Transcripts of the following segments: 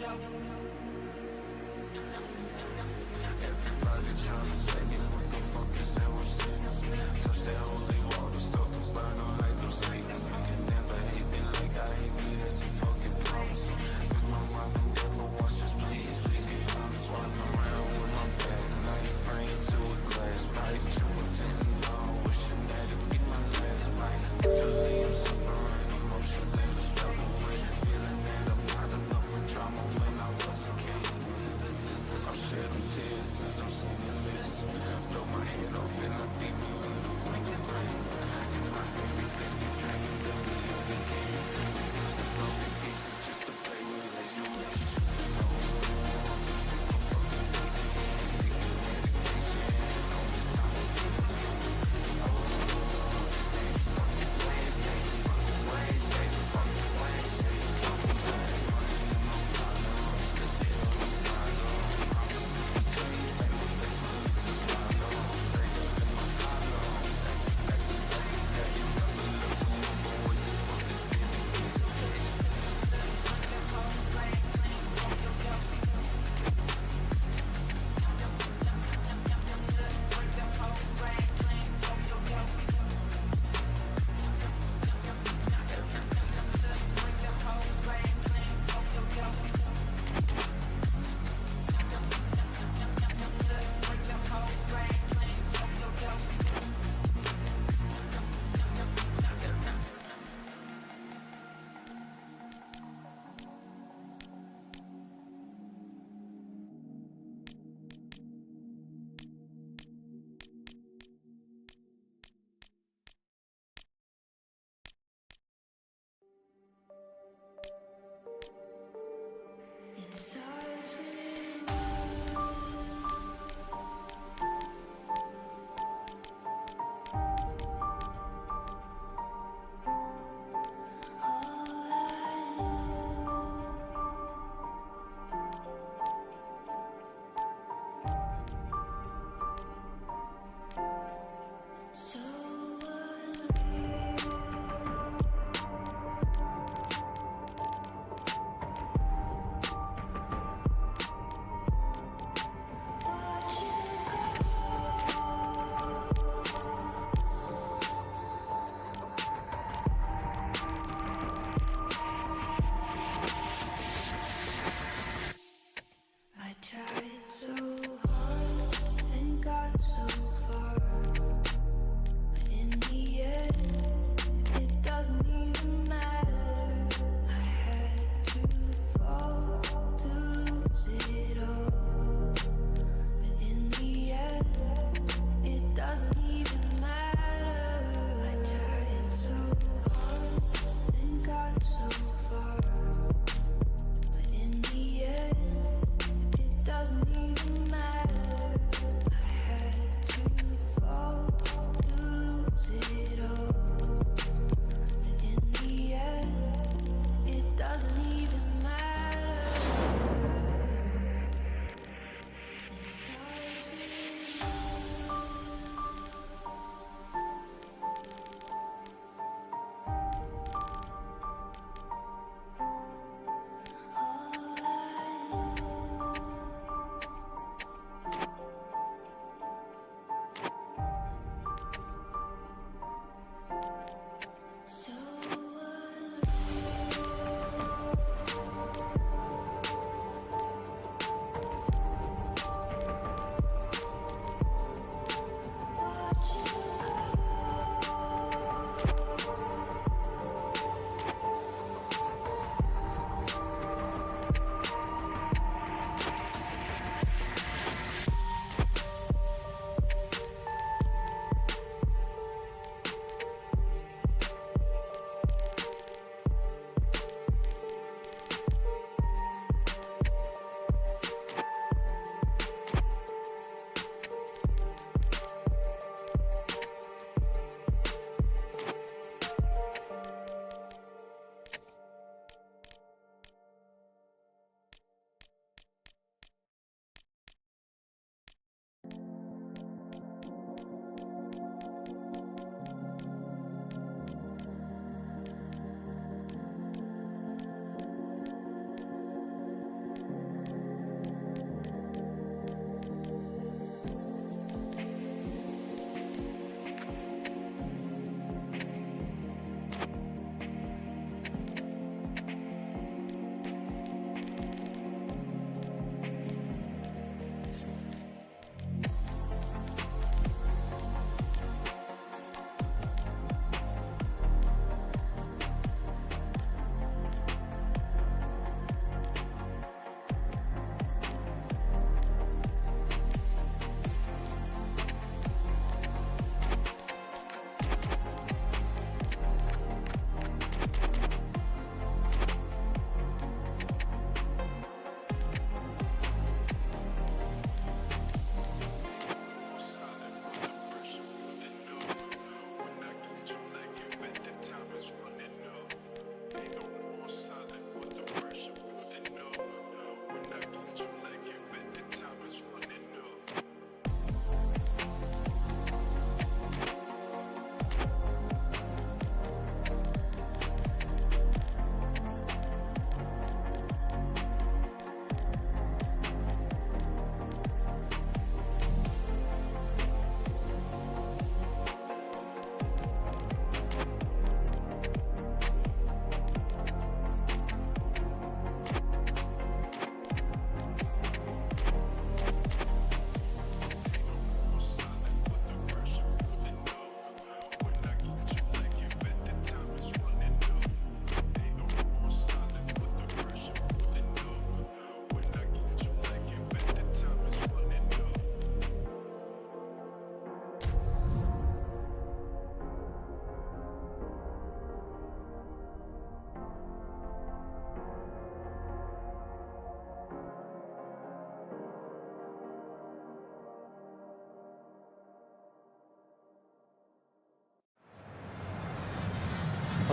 Everybody tryna say me, what the fuck is that we're saying? Touch that holy water, start to burn on like I'm Satan. You can never hate me like I hate me, that's a fucking promise. With my mom and never watch, just please, please be honest. Running around with my bad knife, praying to a glass pipe. Chewing fentanyl, wishing that it'd be my last bite. To leave suffering, emotions and the struggle with feeling that I'm not enough for trauma when I was a kid. I'm shedding tears as I'm singing this.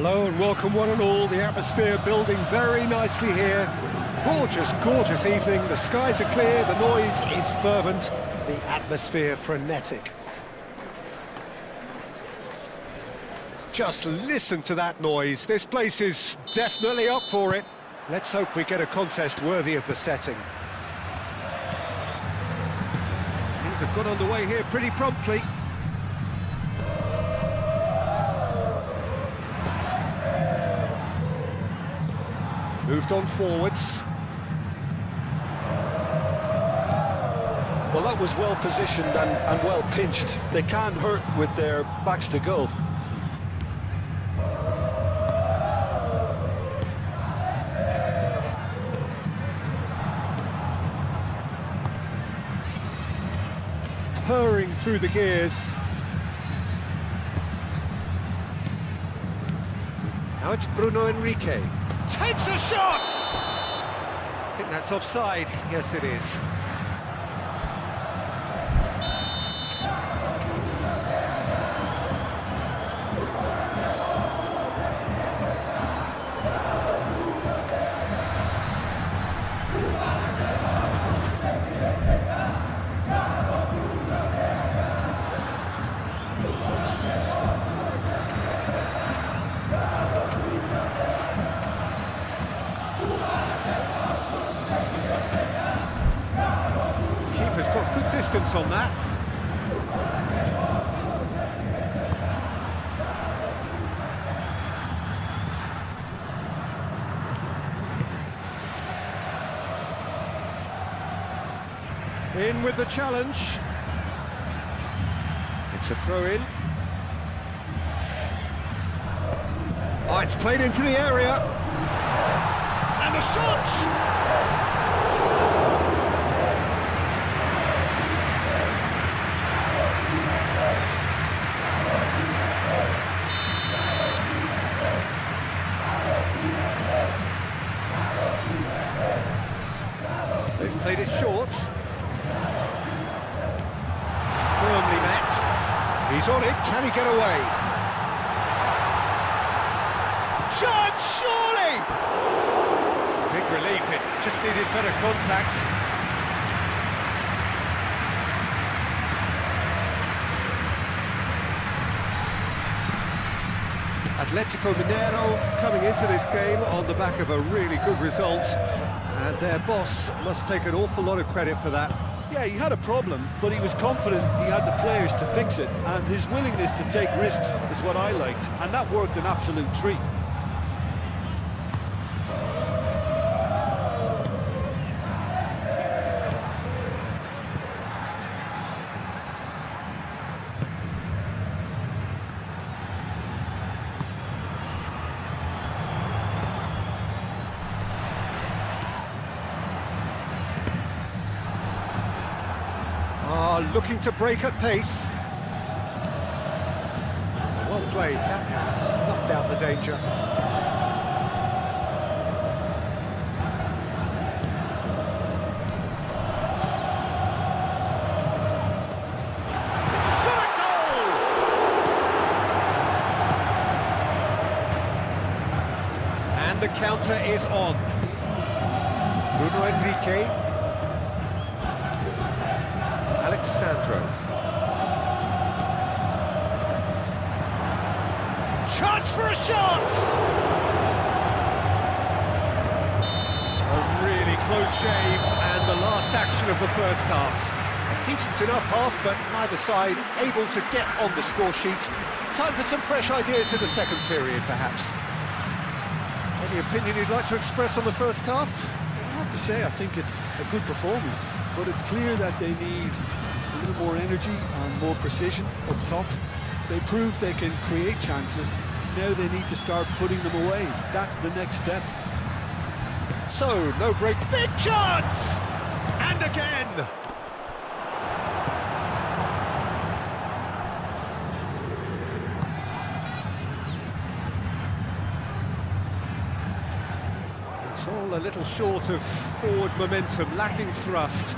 Hello and welcome one and all. The atmosphere building very nicely here. Gorgeous, gorgeous evening. The skies are clear, the noise is fervent, the atmosphere frenetic. Just listen to that noise. This place is definitely up for it. Let's hope we get a contest worthy of the setting. Things have got underway here pretty promptly. Moved on forwards. Well, that was well positioned and well pinched. They can't hurt with their backs to goal. Purring through the gears. Now it's Bruno Enrique. Takes a shot! I think that's offside. Yes, it is. Keeper's got good distance on that. In with the challenge. It's a throw-in. Oh, it's played into the area. And the shot! They've played it short. Firmly met. He's on it. Can he get away? Shot, surely! Big relief. It just needed better contact. Atletico Mineiro coming into this game on the back of a really good result, and their boss must take an awful lot of credit for that. Yeah, he had a problem, but he was confident he had the players to fix it, and his willingness to take risks is what I liked, and that worked an absolute treat. Looking to break at pace. Well played, that has snuffed out the danger. Shot a goal! And the counter is on. Bruno Enrique. Alexandro. Chance for a shot! A really close shave, and the last action of the first half. A decent enough half, but neither side able to get on the score sheet. Time for some fresh ideas in the second period, perhaps. Any opinion you'd like to express on the first half? I have to say, I think it's a good performance, but it's clear that they need a little more energy and more precision up top. They proved they can create chances. Now they need to start putting them away. That's the next step. So, no break. Big chance! And again! It's all a little short of forward momentum, lacking thrust.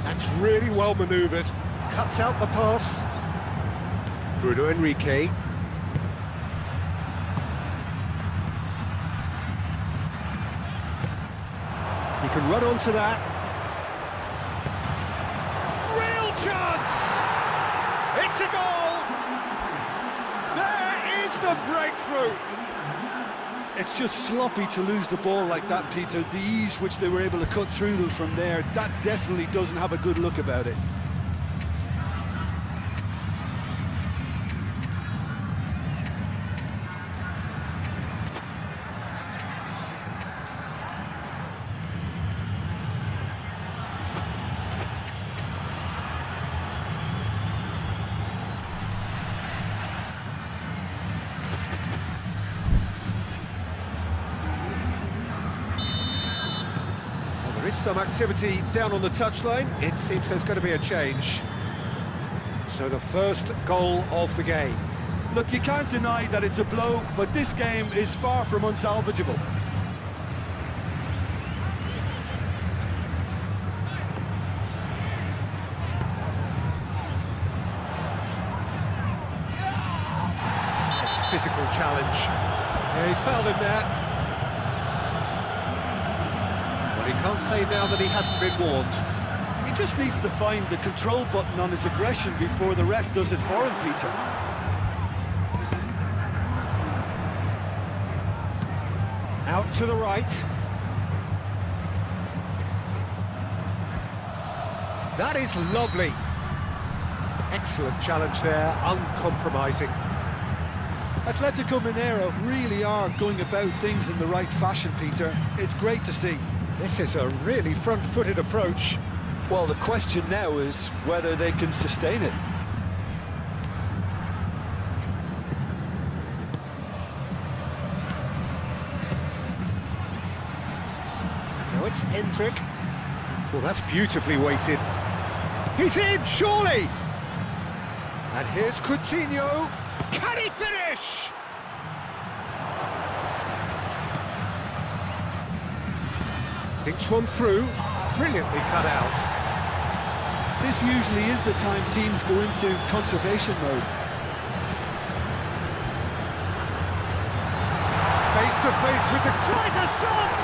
That's really well manoeuvred. Cuts out the pass. Bruno Enrique. He can run onto that. Real chance! It's a goal! There is the breakthrough! It's just sloppy to lose the ball like that, Peter. The ease which they were able to cut through them from there, that definitely doesn't have a good look about it. There is some activity down on the touchline. It seems there's going to be a change. So the first goal of the game. Look, you can't deny that it's a blow, but this game is far from unsalvageable. Nice physical challenge. Yeah, he's fouled him there. He can't say now that he hasn't been warned. He just needs to find the control button on his aggression before the ref does it for him, Peter. Out to the right. That is lovely. Excellent challenge there, uncompromising. Atletico Mineiro really are going about things in the right fashion, Peter. It's great to see. This is a really front-footed approach. Well, the question now is whether they can sustain it. Now it's Hendrick. Well, that's beautifully weighted. He's in, surely! And here's Coutinho. Can he finish? Dinks one through, brilliantly cut out. This usually is the time teams go into conservation mode. Face to face with the tries a shot!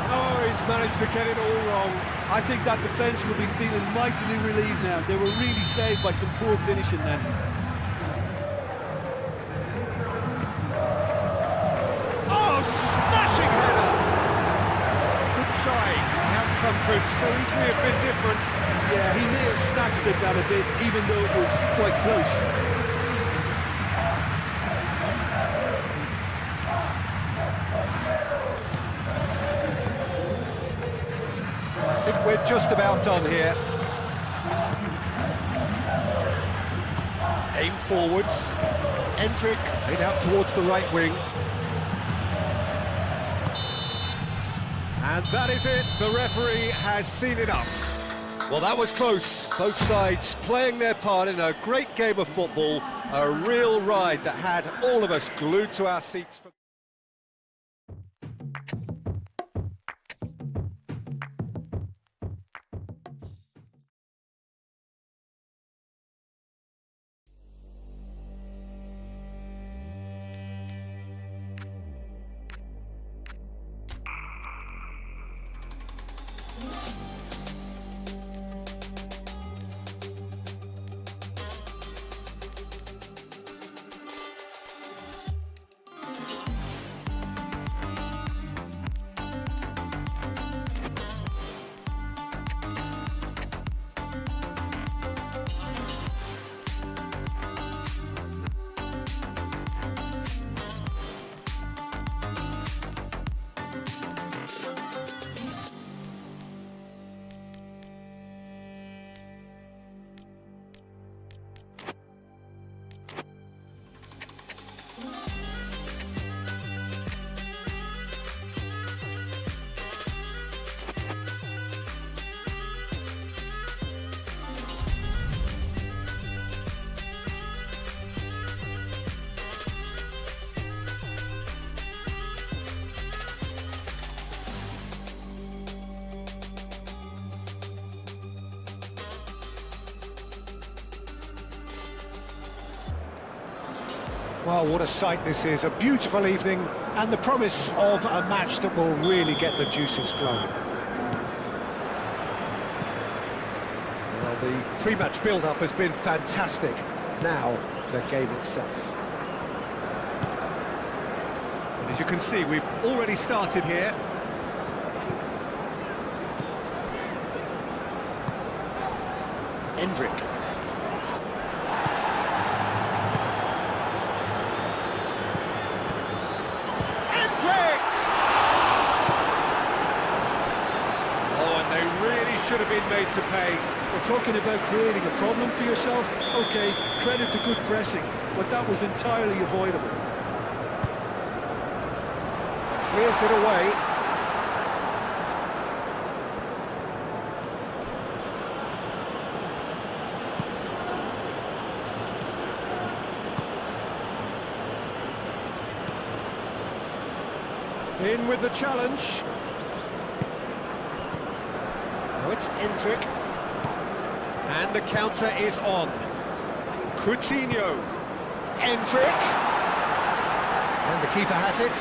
Oh, he's managed to get it all wrong. I think that defence will be feeling mightily relieved now. They were really saved by some poor finishing then. Oh, smashing header! The outcome could so easily have been different. Yeah, he may have snatched at that a bit, even though it was quite close. I think we're just about done here. Aim forwards. Hendrick played out towards the right wing. And that is it, the referee has seen enough. Well, that was close. Both sides playing their part in a great game of football, a real ride that had all of us glued to our seats. Well, what a sight this is. A beautiful evening and the promise of a match that will really get the juices flowing. Well, the pre-match build-up has been fantastic. Now, the game itself. And as you can see, we've already started here. Endrick. Oh, and they really should have been made to pay. We're talking about creating a problem for yourself. Okay, credit the good pressing, but that was entirely avoidable. Clears it away. In with the challenge. Now it's Endrick. And the counter is on. Coutinho. Endrick. And the keeper has it.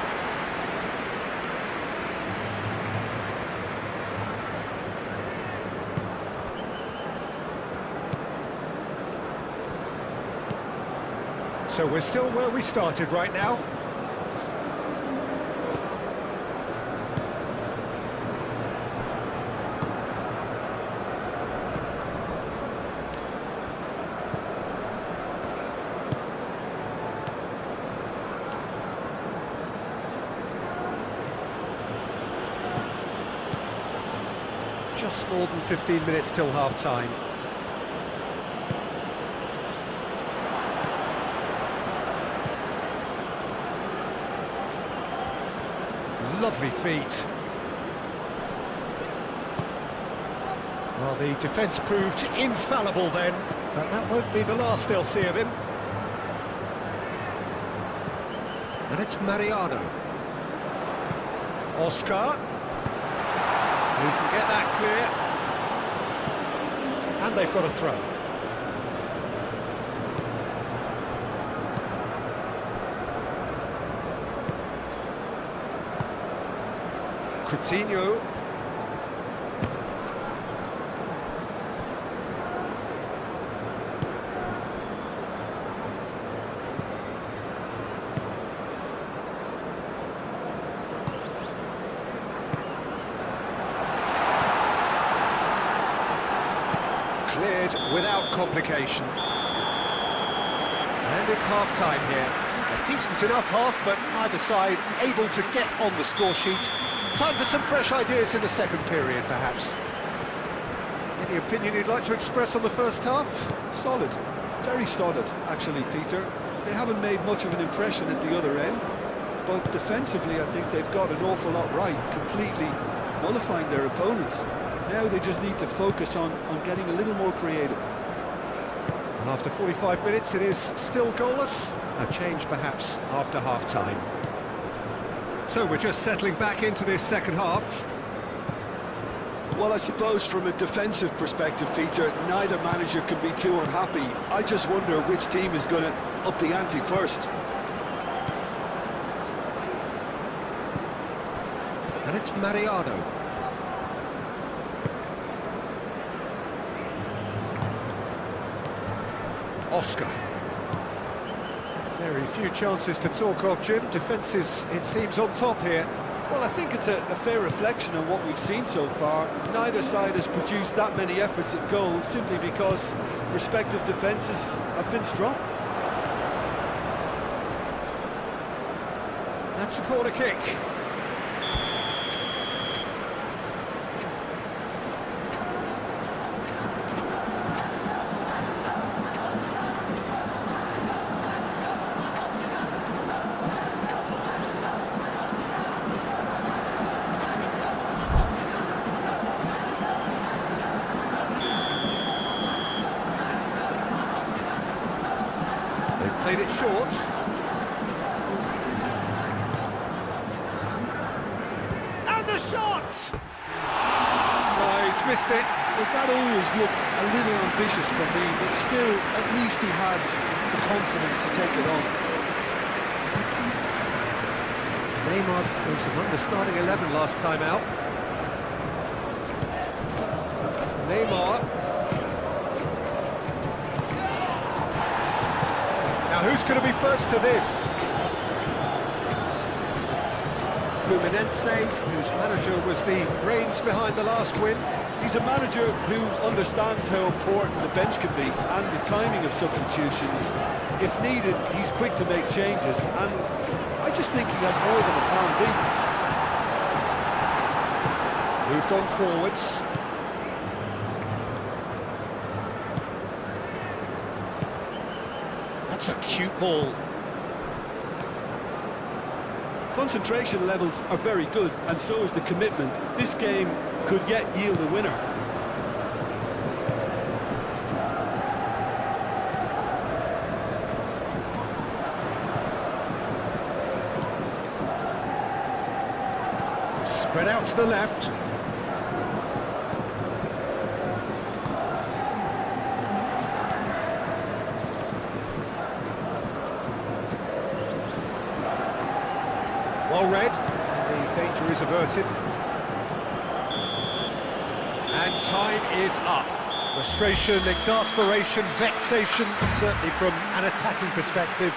So we're still where we started right now. Just more than 15 minutes till half-time. Lovely feet. Well, the defence proved infallible then, but that won't be the last they'll see of him. And it's Mariano. Oscar. He can get that clear. And they've got a throw. Coutinho. Cleared without complication. And it's half-time here. A decent enough half, but neither side able to get on the score sheet. Time for some fresh ideas in the second period, perhaps. Any opinion you'd like to express on the first half? Solid, very solid, actually, Peter. They haven't made much of an impression at the other end, but defensively I think they've got an awful lot right, completely nullifying their opponents. Now they just need to focus on getting a little more creative. And after 45 minutes it is still goalless. A change perhaps after half-time. So we're just settling back into this second half. Well, I suppose from a defensive perspective, Peter, neither manager can be too unhappy. I just wonder which team is going to up the ante first. And it's Mariano. Oscar. Very few chances to talk of, Jim. Defence is, it seems, on top here. Well, I think it's a fair reflection on what we've seen so far. Neither side has produced that many efforts at goal simply because respective defences have been strong. That's a corner kick. Played it short. And the shot! Oh, he's missed it. Well, that always looked a little ambitious for me, but still, at least he had the confidence to take it on. Neymar was among the starting 11 last time out. Neymar. Now who's going to be first to this? Fluminense, whose manager was the brains behind the last win. He's a manager who understands how important the bench can be and the timing of substitutions. If needed, he's quick to make changes, and I just think he has more than a plan B. Moved on forwards. That's a cute ball. Concentration levels are very good, and so is the commitment. This game could yet yield a winner. Spread out to the left. Well read, and the danger is averted. And time is up. Frustration, exasperation, vexation, certainly from an attacking perspective.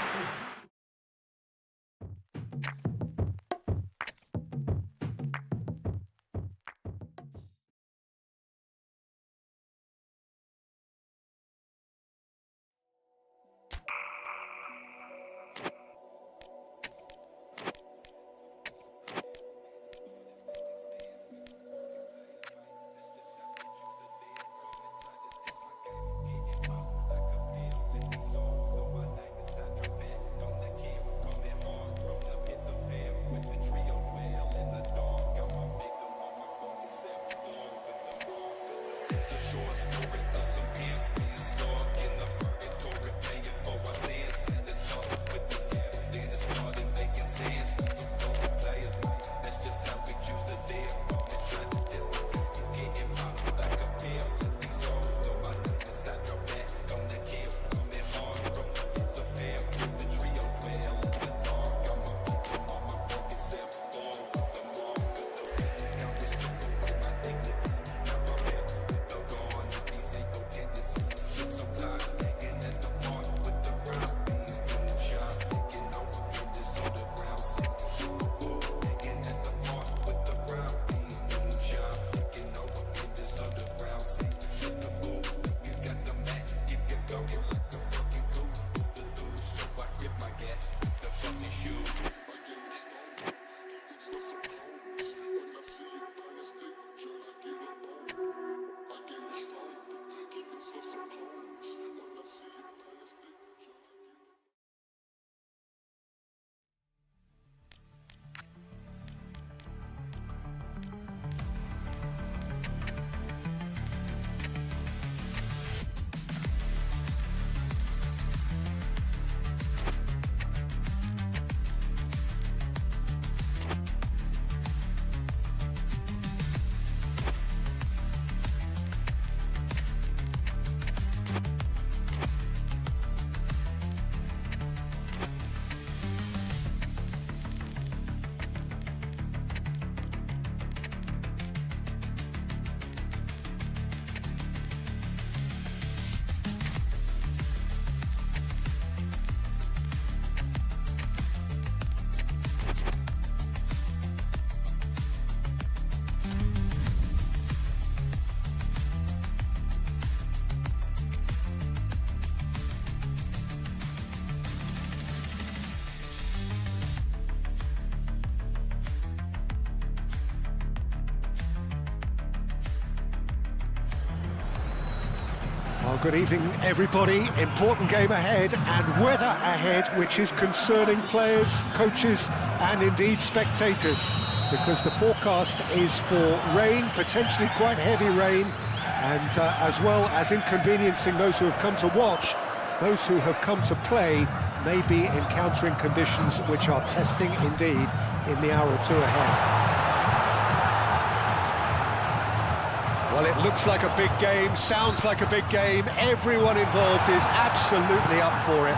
Well, good evening, everybody. Important game ahead and weather ahead, which is concerning players, coaches, and indeed spectators, because the forecast is for rain, potentially quite heavy rain, and as well as inconveniencing those who have come to watch, those who have come to play may be encountering conditions which are testing indeed in the hour or two ahead. Well, it looks like a big game, sounds like a big game. Everyone involved is absolutely up for it.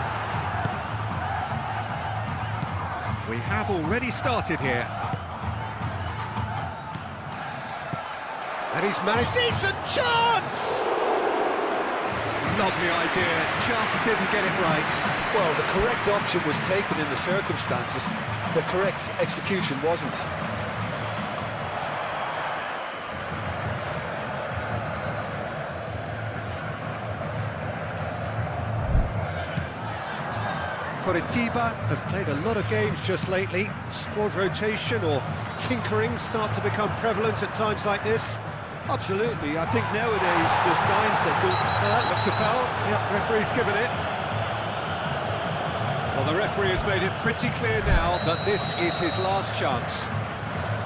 We have already started here. And he's managed... Decent chance! Lovely idea, just didn't get it right. Well, the correct option was taken in the circumstances. The correct execution wasn't. Coritiba have played a lot of games just lately. Squad rotation or tinkering start to become prevalent at times like this. Absolutely. I think nowadays the signs that go... That looks a foul. Yep, referee's given it. Well, the referee has made it pretty clear now that this is his last chance.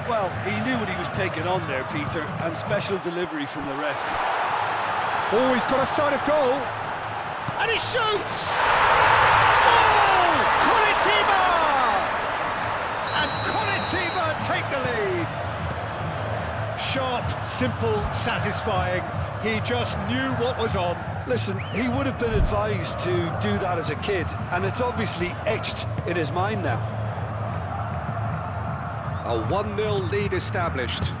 Well, he knew what he was taking on there, Peter, and special delivery from the ref. Oh, he's got a sight of goal. And he shoots! Goal! Coritiba! And Coritiba take the lead. Sharp, simple, satisfying. He just knew what was on. Listen, he would have been advised to do that as a kid, and it's obviously etched in his mind now. A 1-0 lead established.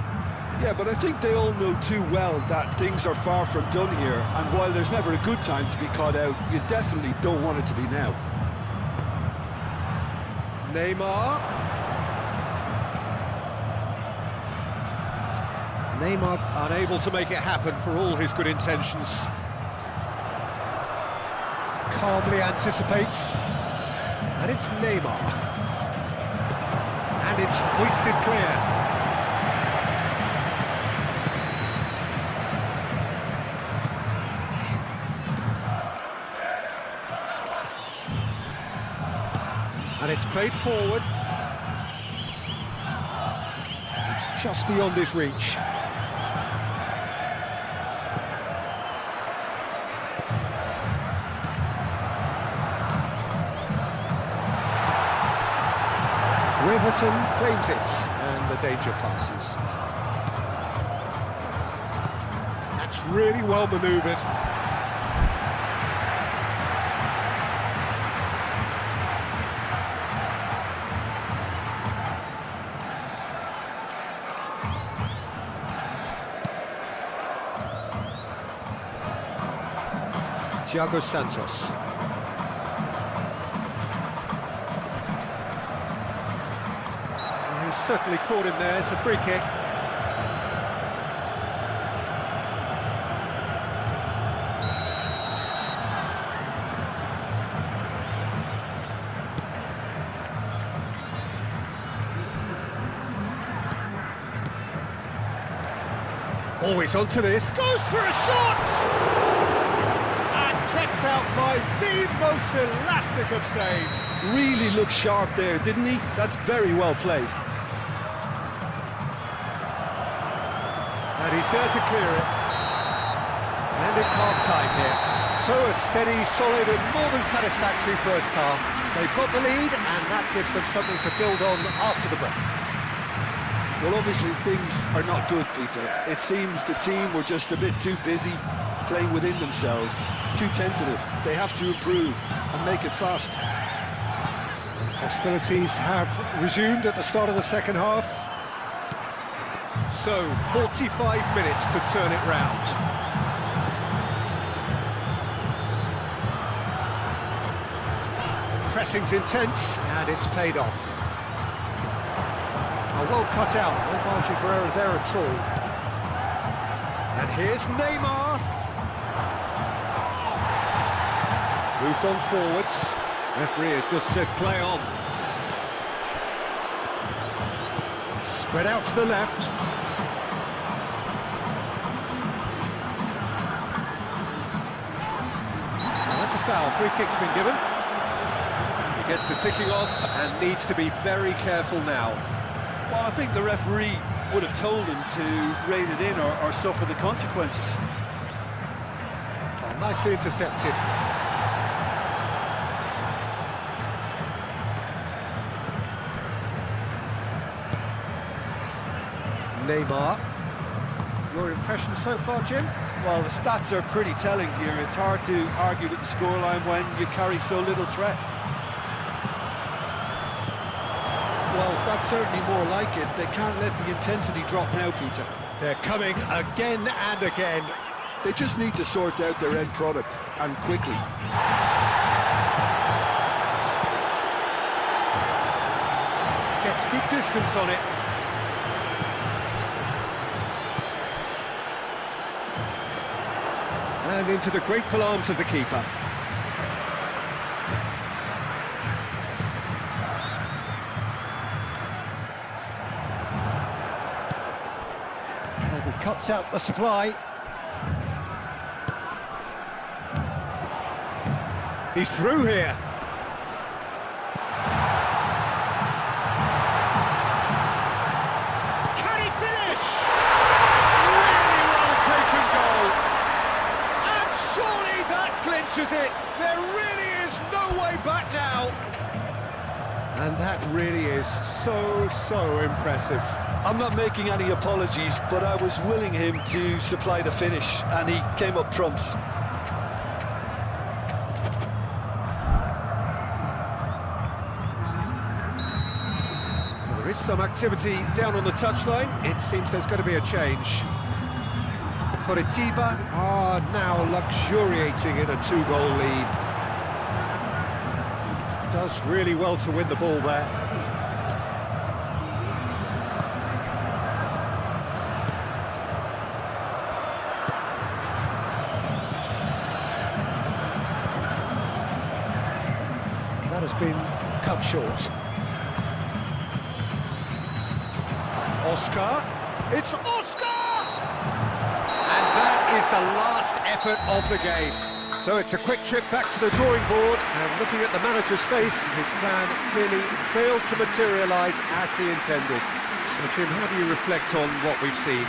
Yeah, but I think they all know too well that things are far from done here, and while there's never a good time to be caught out, you definitely don't want it to be now. Neymar unable to make it happen for all his good intentions. Calmly anticipates. And it's Neymar. And it's hoisted clear. And it's played forward. It's just beyond his reach. Riverton claims it, and the danger passes. That's really well manoeuvred. Thiago Santos. He's certainly caught him there. It's a free kick. Always onto this. Goes for a shot! And kept out by the most elastic of saves. Really looked sharp there, didn't he? That's very well played. And he's there to clear it. And it's half-time here. So a steady, solid and more than satisfactory first half. They've got the lead and that gives them something to build on after the break. Well, obviously things are not good, Peter. It seems the team were just a bit too busy playing within themselves, too tentative. They have to improve and make it fast. Hostilities have resumed at the start of the second half. So, 45 minutes to turn it round. Pressing's intense, and it's paid off. Well cut out, no margin for error there at all. And here's Neymar. Moved on forwards. Referee has just said play on. Spread out to the left. That's a foul, free kick's been given. He gets the ticking off and needs to be very careful now. Well, I think the referee would have told him to rein it in or suffer the consequences. Oh, nicely intercepted. Neymar. Your impression so far, Jim? Well, the stats are pretty telling here. It's hard to argue with the scoreline when you carry so little threat. Well, that's certainly more like it. They can't let the intensity drop now, Peter. They're coming again and again. They just need to sort out their end product, and quickly. Gets good distance on it. And into the grateful arms of the keeper. And he cuts out the supply. He's through here. Can he finish? Really well taken goal. And surely that clinches it. There really is no way back now. And that really is so impressive. I'm not making any apologies, but I was willing him to supply the finish, and he came up trumps. There is some activity down on the touchline. It seems there's going to be a change. Coritiba are now luxuriating in a two-goal lead. Does really well to win the ball there. That has been cut short. Oscar, it's Oscar! And that is the last effort of the game. So it's a quick trip back to the drawing board, and looking at the manager's face, his plan clearly failed to materialise as he intended. So Jim, how do you reflect on what we've seen?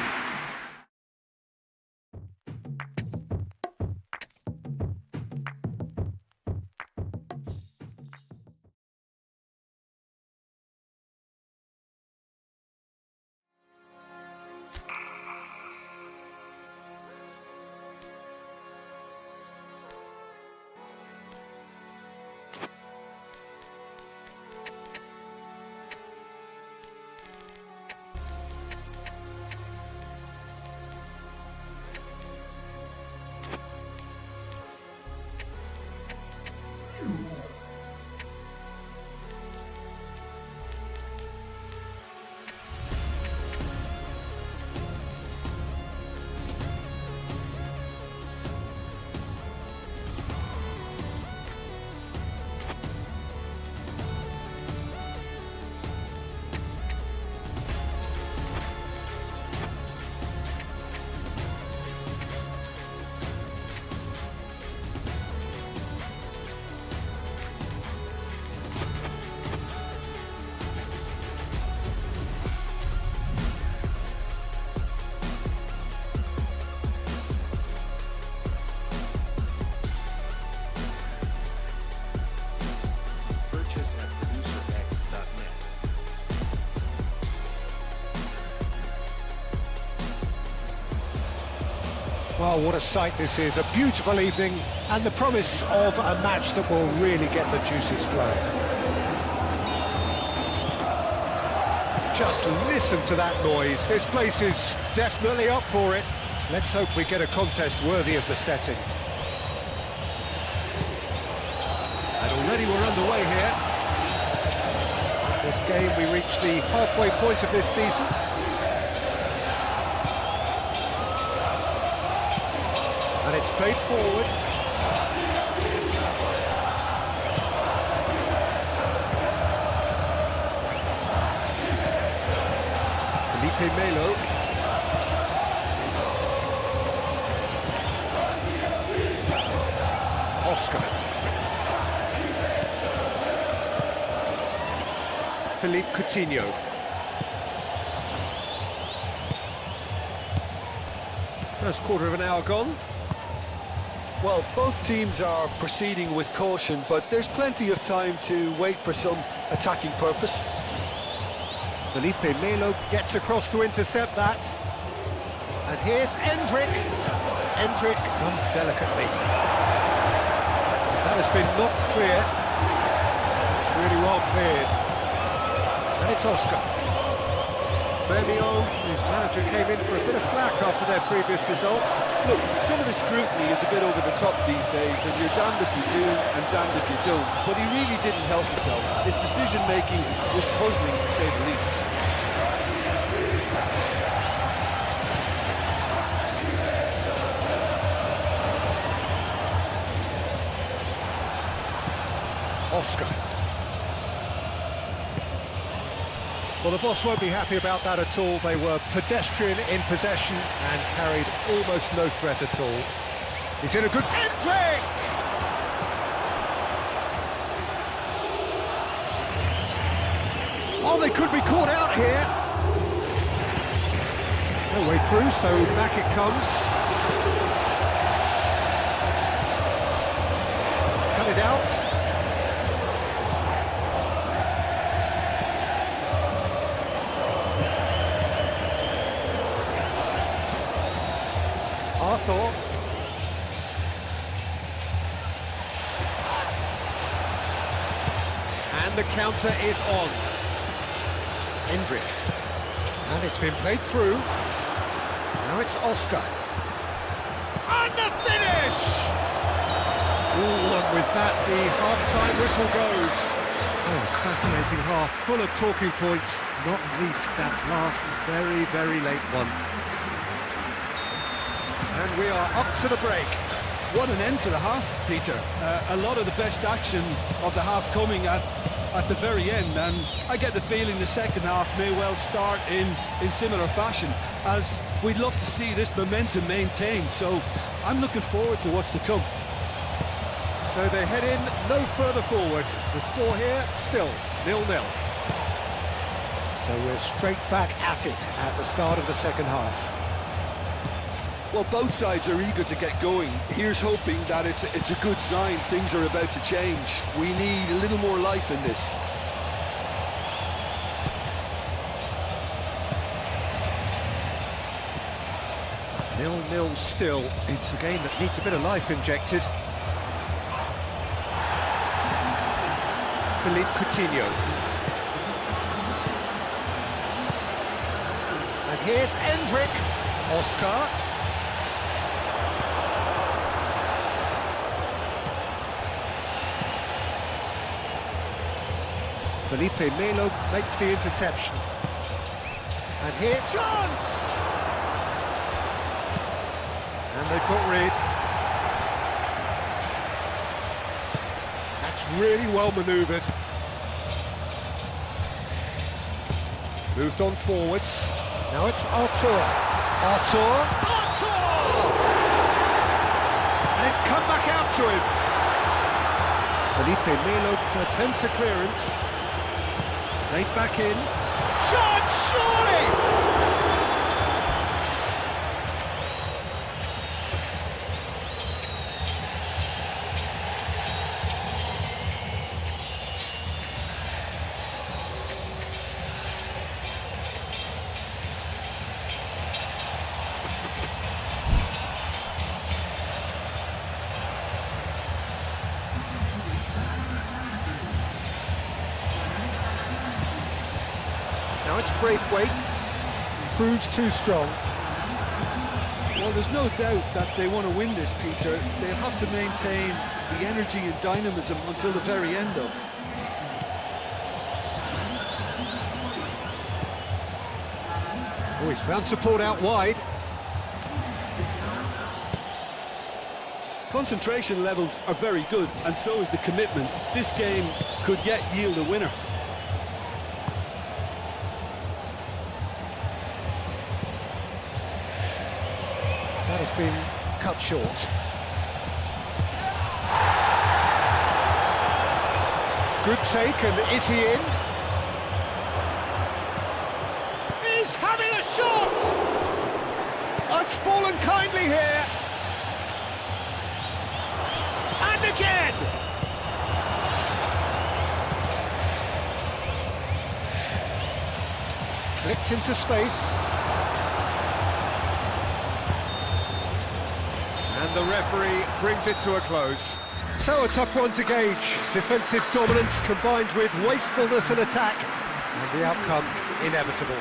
Well, what a sight this is, a beautiful evening, and the promise of a match that will really get the juices flowing. Just listen to that noise, this place is definitely up for it. Let's hope we get a contest worthy of the setting. And already we're underway here. This game, we reach the halfway point of this season. And it's played forward. Felipe Melo. Oscar. Philippe Coutinho. First quarter of an hour gone. Well, both teams are proceeding with caution, but there's plenty of time to wait for some attacking purpose. Felipe Melo gets across to intercept that. And here's Endrick. Endrick delicately. That has been knocked clear. It's really well cleared. And it's Oscar. Firmino, whose manager came in for a bit of flack after their previous result. Look, some of the scrutiny is a bit over the top these days, and you're damned if you do and damned if you don't. But he really didn't help himself. His decision-making was puzzling, to say the least. Oscar. Well, the boss won't be happy about that at all. They were pedestrian in possession and carried almost no threat at all. He's in a good... Hendrick! Oh, they could be caught out here. No way through, so back it comes. Let's cut it out. Arthur. And the counter is on. Hendrick. And it's been played through. Now it's Oscar. And the finish! Ooh, and with that, the half-time whistle goes. So, fascinating half, full of talking points, not least that last very, very late one. And we are up to the break. What an end to the half, Peter. A lot of the best action of the half coming at the very end, and I get the feeling the second half may well start in similar fashion, as we'd love to see this momentum maintained. So I'm looking forward to what's to come. So they head in no further forward. The score here still 0-0. So we're straight back at it at the start of the second half. Well, both sides are eager to get going. Here's hoping that it's a good sign. Things are about to change. We need a little more life in this. Nil-nil still. It's a game that needs a bit of life injected. Philippe Coutinho. And here's Hendrick. Oscar. Felipe Melo makes the interception. And here, chance! And they've got rid. That's really well manoeuvred. Moved on forwards. Now it's Arthur. Arthur! And it's come back out to him. Felipe Melo attempts a clearance. Played back in. Shot, surely! Now it's Braithwaite, proves too strong. Well, there's no doubt that they want to win this, Peter. They'll have to maintain the energy and dynamism until the very end, though. Oh, he's found support out wide. Concentration levels are very good, and so is the commitment. This game could yet yield a winner. That has been cut short. Good take, and is he in? He's having a shot! Oh, it's fallen kindly here. And again! Clipped into space. And the referee brings it to a close. So a tough one to gauge. Defensive dominance combined with wastefulness and attack. and the outcome inevitable.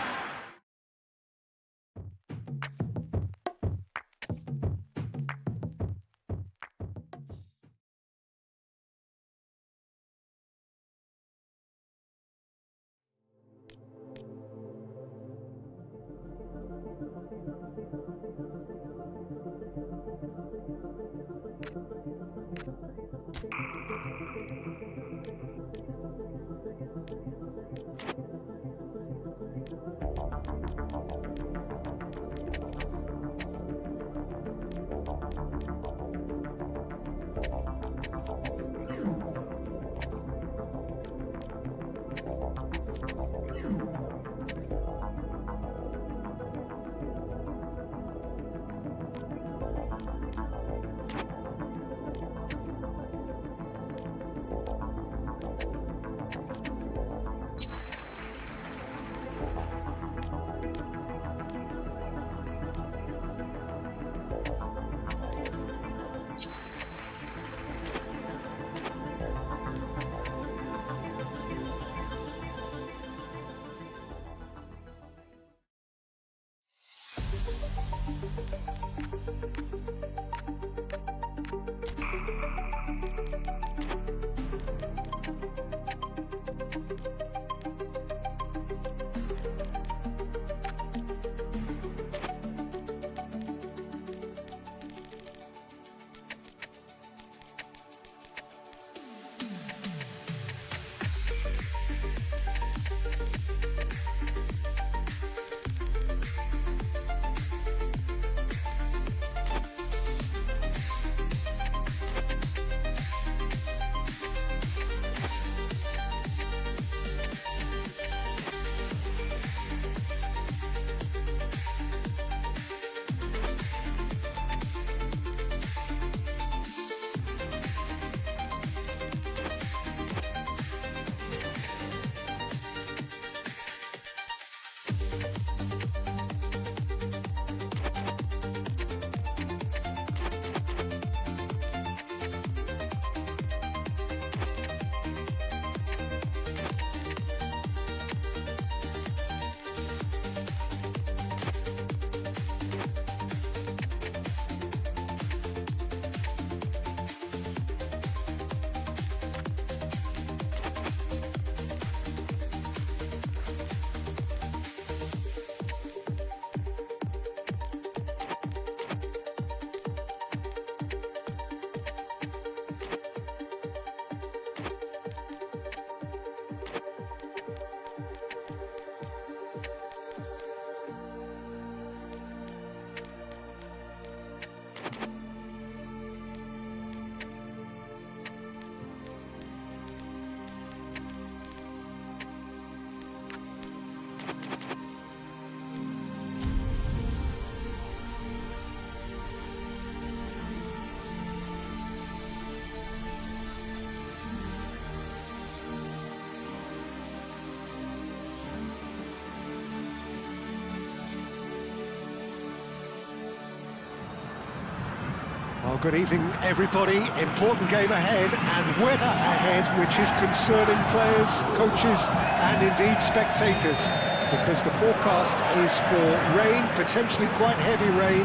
Well, good evening, everybody. Important game ahead and weather ahead, which is concerning players, coaches and indeed spectators, because the forecast is for rain, potentially quite heavy rain,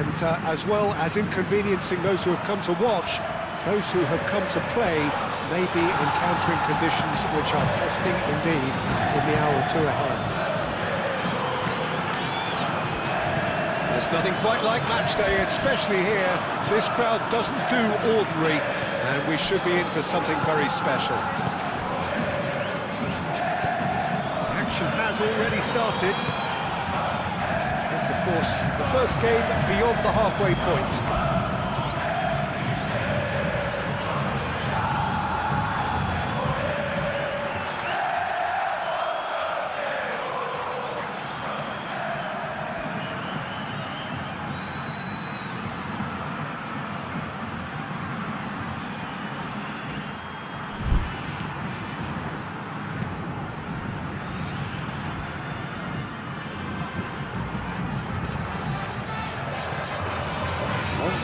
and as well as inconveniencing those who have come to watch, those who have come to play may be encountering conditions which are testing indeed in the hour or two ahead. There's nothing quite like match day, especially here. This crowd doesn't do ordinary, and we should be in for something very special. Action has already started. This, of course, the first game beyond the halfway point.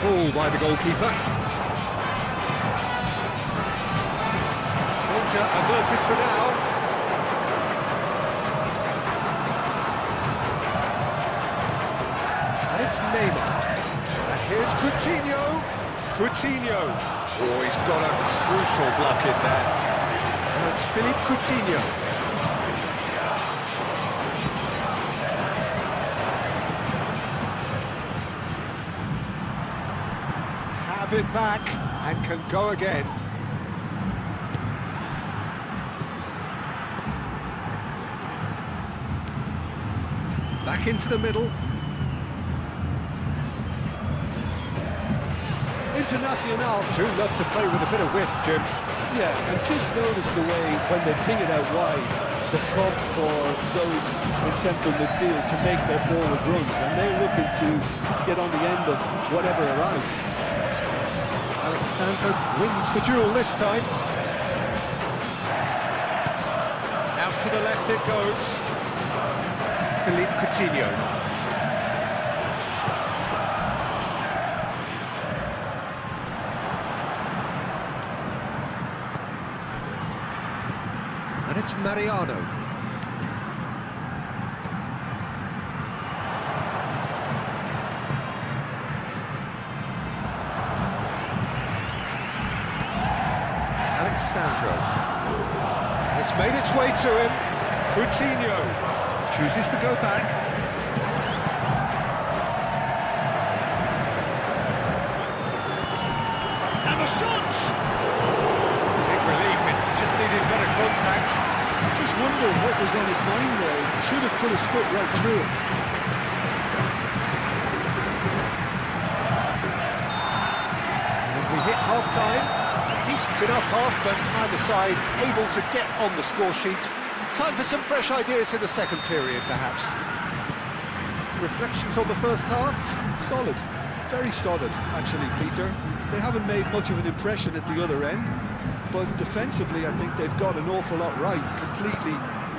Ball by the goalkeeper. Danger averted for now. Coutinho. Oh, he's got a crucial block in there. And it's Philippe Coutinho. Have it back and can go again. Back into the middle. Internacional. Do love to play with a bit of width, Jim. Yeah, and just notice the way when they ping it out wide, the prompt for those in central midfield to make their forward runs, and they're looking to get on the end of whatever arrives. Alexandro wins the duel this time. Out to the left it goes. Philippe Coutinho. And it's Mariano. Alexandro. And it's made its way to him. Coutinho chooses to go back. And the shot! Big relief, it just needed better contact. Just wonder what was on his mind there. He should have put his foot right through it. And we hit half-time. Decent enough half, but neither side able to get on the score sheet. Time for some fresh ideas in the second period, perhaps. Reflections on the first half? Solid. Very solid, actually, Peter. They haven't made much of an impression at the other end, but defensively I think they've got an awful lot right, completely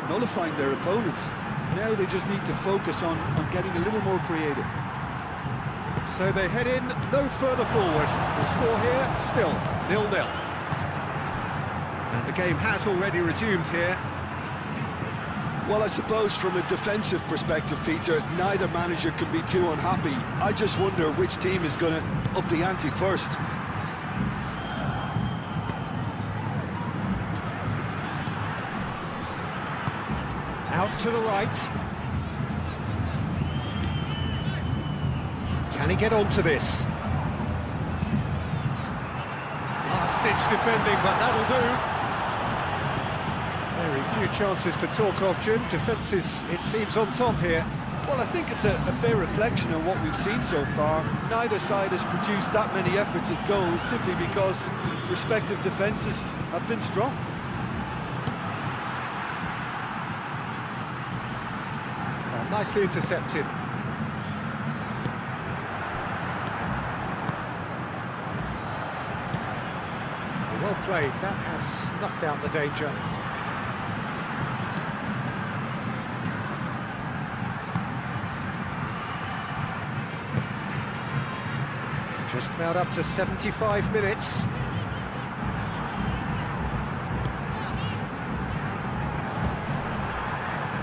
nullifying their opponents. Now they just need to focus on getting a little more creative. So they head in no further forward. The score here, still 0-0. And the game has already resumed here. Well, I suppose from a defensive perspective, Peter, neither manager can be too unhappy. I just wonder which team is going to up the ante first. Out to the right. Can he get onto this? Last-ditch defending, but that'll do. Very few chances to talk of, Jim. Defence is, it seems, on top here. Well, I think it's a fair reflection on what we've seen so far. Neither side has produced that many efforts at goal simply because respective defences have been strong. Nicely intercepted. Well played. That has snuffed out the danger. Just about up to 75 minutes.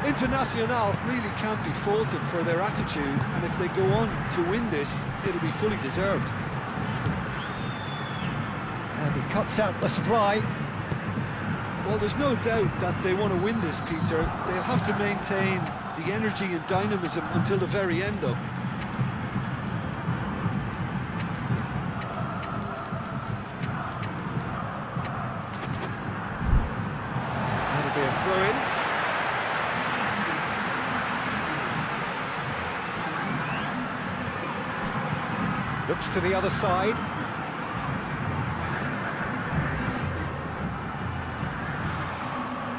Internacional really can't be faulted for their attitude, and if they go on to win this, it'll be fully deserved. And he cuts out the supply. Well, there's no doubt that they want to win this, Peter. They'll have to maintain the energy and dynamism until the very end, though. That'll be a throw-in. Looks to the other side.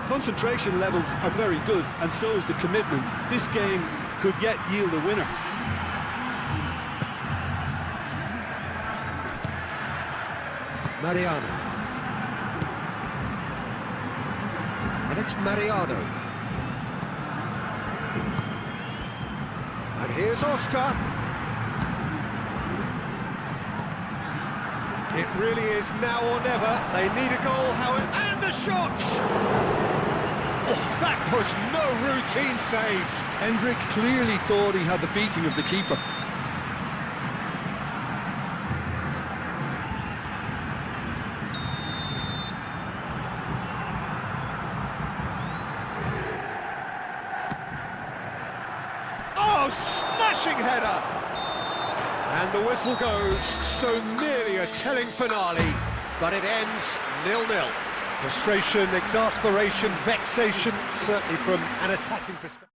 Concentration levels are very good, and so is the commitment. This game could yet yield a winner. Mariano. And it's Mariano. And here's Oscar. It really is now or never. They need a goal, however, and the shot! Oh, that was no routine save. Hendrick clearly thought he had the beating of the keeper. smashing header! And the whistle goes, so nearly a telling finale, but it ends 0-0. Frustration, exasperation, vexation, certainly from an attacking perspective.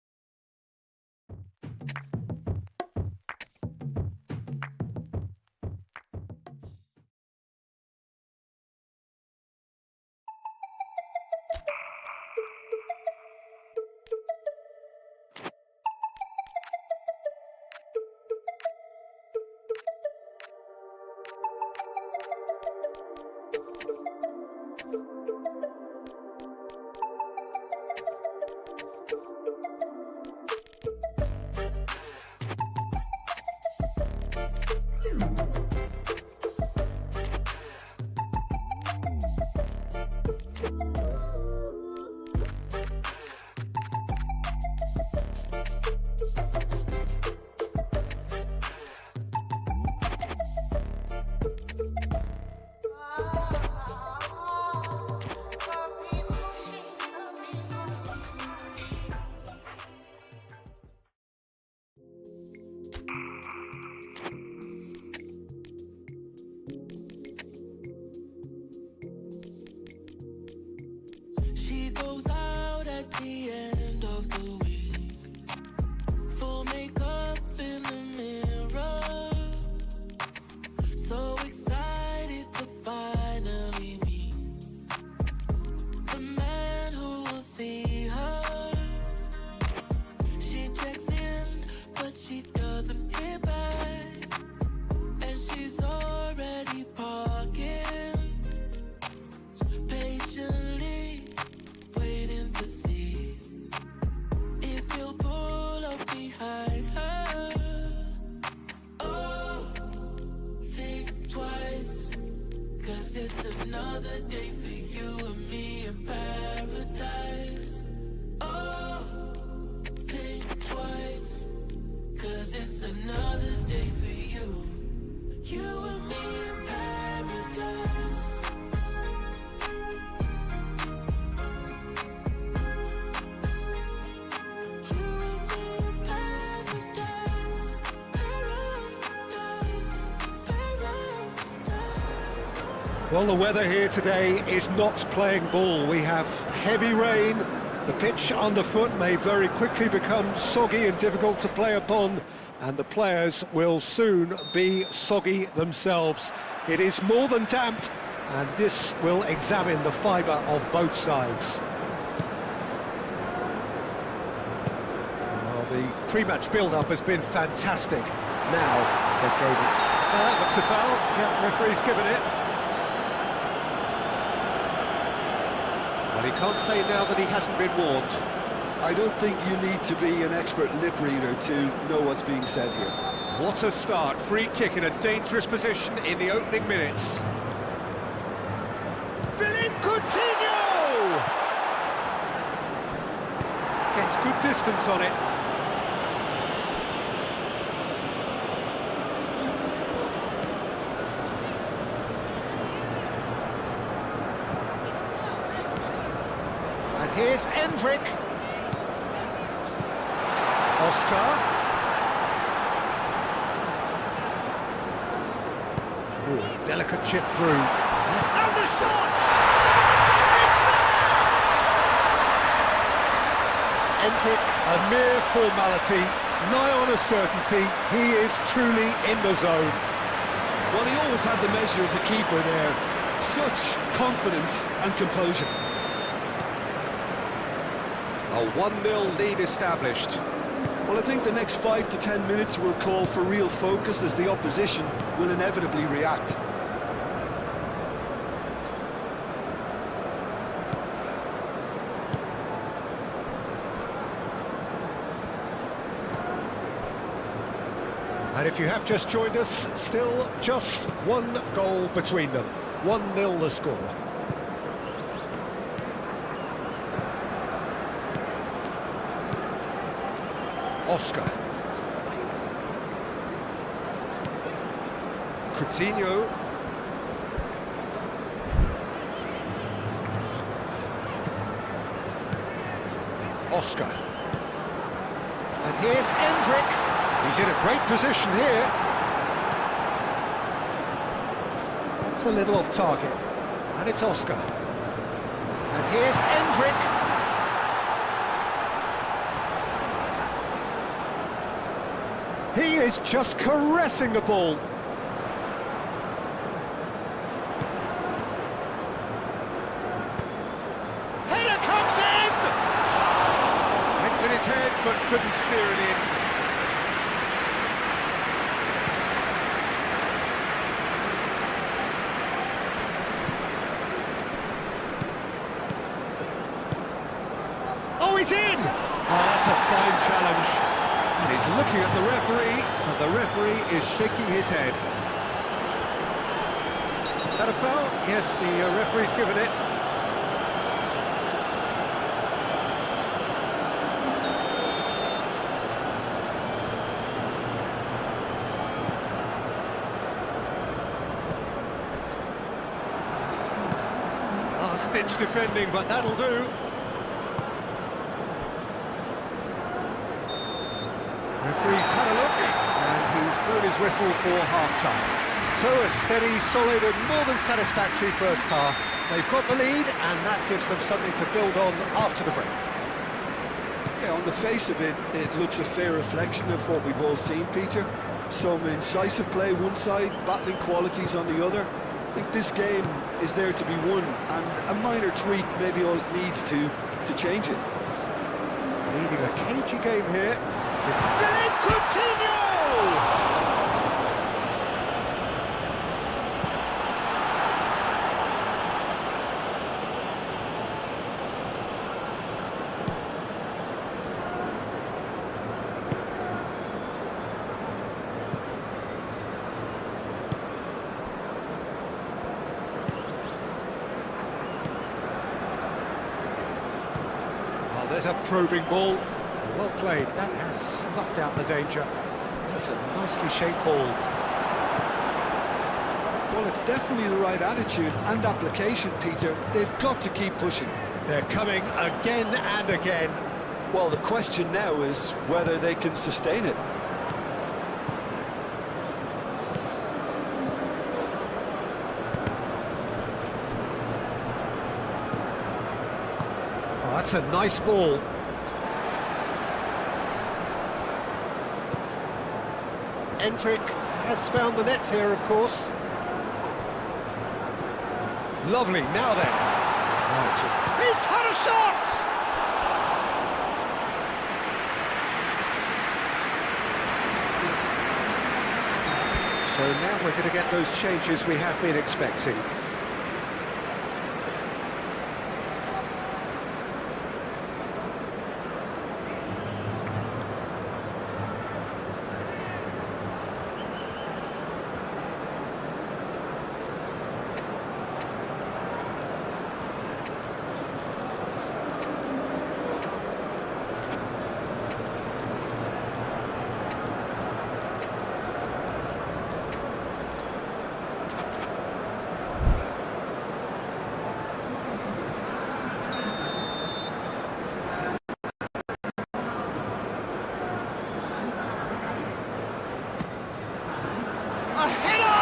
She goes out at the end of the week, full makeup in the mirror, so excited to finally meet the man who will see her. She checks in, but she doesn't hear back, and she's already parking, patiently waiting to see if you'll pull up behind her. Oh, think twice, 'cause it's another day for you and me in paradise. Oh, think twice, 'cause it's another day for you and me in paradise. Well, the weather here today is not playing ball. We have heavy rain. The pitch underfoot may very quickly become soggy and difficult to play upon, and the players will soon be soggy themselves. It is more than damp, and this will examine the fibre of both sides. Well, the pre-match build-up has been fantastic. Now they gave it. That looks a foul. Yeah, referee's given it. Well, he can't say now that he hasn't been warned. I don't think you need to be an expert lip reader to know what's being said here. What a start. Free kick in a dangerous position in the opening minutes. Philippe Coutinho! Gets good distance on it. And here's Endrick. Oscar. Ooh, delicate chip through. And the shot! It's there! Endrick, a mere formality, nigh on a certainty. He is truly in the zone. Well, he always had the measure of the keeper there. Such confidence and composure. A 1-0 lead established. Well, I think the next 5 to 10 minutes will call for real focus as the opposition will inevitably react. And if you have just joined us, still just one goal between them. 1-0 the score. Oscar. Coutinho. Oscar. And here's Endrick. He's in a great position here. That's a little off target. And it's Oscar. And here's Endrick. He is just caressing the ball. Header comes in! Went with his head, but couldn't steer it in. Oh, he's in! Oh, that's a fine challenge. And he's looking at the referee, and the referee is shaking his head. Is that a foul? Yes, the referee's given it. Last-ditch defending, but that'll do. Referee's had a look, and he's blown his whistle for half-time. So a steady, solid and more than satisfactory first half. They've got the lead, and that gives them something to build on after the break. Yeah, on the face of it, it looks a fair reflection of what we've all seen, Peter. Some incisive play one side, battling qualities on the other. I think this game is there to be won, and a minor tweak maybe all it needs to change it. Leading a cagey game here. It's Philippe Coutinho! Well, there's a probing ball. Well played, that has snuffed out the danger. That's a nicely shaped ball. Well, it's definitely the right attitude and application, Peter. They've got to keep pushing. They're coming again and again. Well, the question now is whether they can sustain it. Oh, that's a nice ball. Endrick has found the net here, of course. Lovely, now then. Right. He's had a shot! So now we're going to get those changes we have been expecting. A header!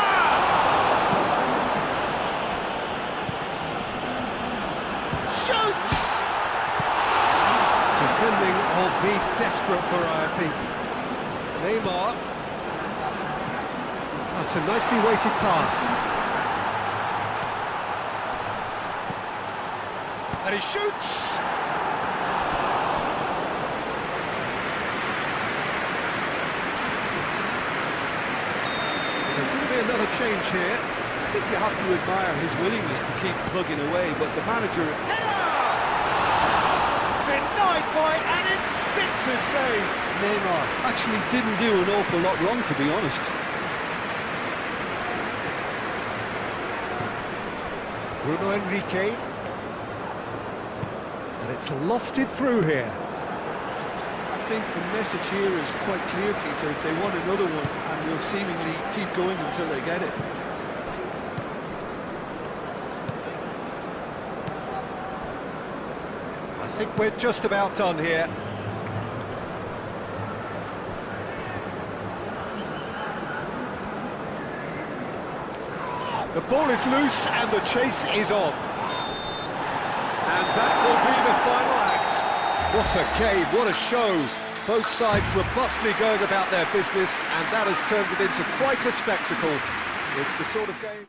Shoots! Defending of the desperate variety. Neymar. That's a nicely weighted pass. And he shoots! There's going to be another change here. I think you have to admire his willingness to keep plugging away, but the manager... Header! Denied by an instinctive save. Neymar actually didn't do an awful lot wrong, to be honest. Bruno Enrique. And it's lofted through here. I think the message here is quite clear, Peter. They want another one and will seemingly keep going until they get it. I think we're just about done here. The ball is loose and the chase is on. And that will be the final act. What a game, what a show. Both sides robustly going about their business, and that has turned it into quite a spectacle. It's the sort of game...